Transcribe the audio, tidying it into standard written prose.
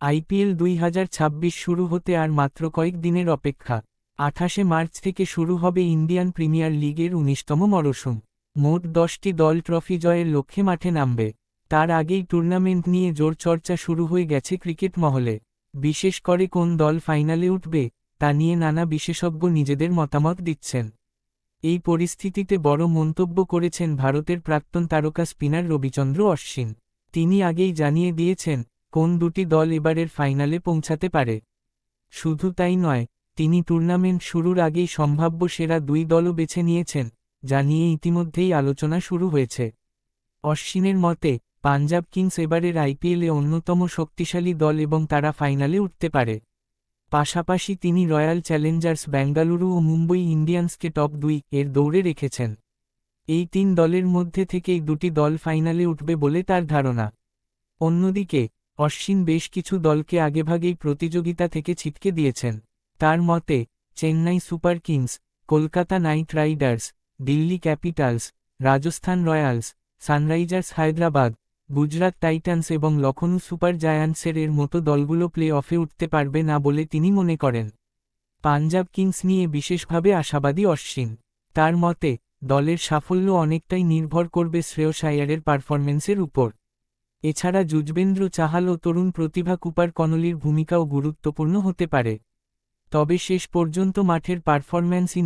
IPL 2026 শুরু হতে আর মাত্র কয়েক দিনের অপেক্ষা। 28শে মার্চ থেকে শুরু হবে ইন্ডিয়ান প্রিমিয়ার লিগের 19তম মরশুম। মোট 10টি দল ট্রফি জয়ের লক্ষ্যে মাঠে নামবে। তার আগেই টুর্নামেন্ট নিয়ে জোর চর্চা শুরু হয়ে গেছে ক্রিকেট মহলে। বিশেষ করে কোন দল ফাইনালে উঠবে তা নিয়ে নানা বিশেষজ্ঞ নিজেদের মতামত দিচ্ছেন। এই পরিস্থিতিতে বড় মন্তব্য করেছেন ভারতের প্রাক্তন তারকা স্পিনার রবিচন্দ্র অশ্বিন। তিনি আগেই জানিয়ে দিয়েছেন কোন দুটি দল এবারের ফাইনালে পৌঁছাতে পারে। শুধু তাই নয়, তিনি টুর্নামেন্ট শুরুর আগেই সম্ভাব্য সেরা দুই দলও বেছে নিয়েছেন, যা নিয়ে ইতিমধ্যেই আলোচনা শুরু হয়েছে। অশ্বিনের মতে, পাঞ্জাব কিংস এবারের আইপিএলে অন্যতম শক্তিশালী দল এবং তারা ফাইনালে উঠতে পারে। পাশাপাশি তিনি রয়্যাল চ্যালেঞ্জার্স বেঙ্গালুরু ও মুম্বই ইন্ডিয়ান্সকে টপ 2 এর দৌড়ে রেখেছেন। এই তিন দলের মধ্যে থেকেই দুটি দল ফাইনালে উঠবে বলে তার ধারণা। অন্যদিকে, অশ্বিন বেশ কিছু দলকে আগেভাগেই প্রতিযোগিতা থেকে ছিটকে দিয়েছেন। তার মতে, Chennai Super Kings, Kolkata Knight Riders, Delhi Capitals, Rajasthan Royals, Sunrisers Hyderabad, Gujarat Titans এবং লখনউ সুপার জায়ান্টসের এর মতো দলগুলো প্লে অফে উঠতে পারবে না বলে তিনি মনে করেন। পাঞ্জাব কিংস নিয়ে বিশেষভাবে আশাবাদী অশ্বিন। তার মতে, দলের সাফল্য অনেকটাই নির্ভর করবে শ্রেয়স আইয়ারের পারফরম্যান্সের উপর। এছাড়া যুজবেন্দ্র চাহাল ও তরুণ প্রতিভা কুপার কনলির ভূমিকাও গুরুত্বপূর্ণ হতে পারে। তবে শেষ পর্যন্ত মাঠের পারফরম্যান্সই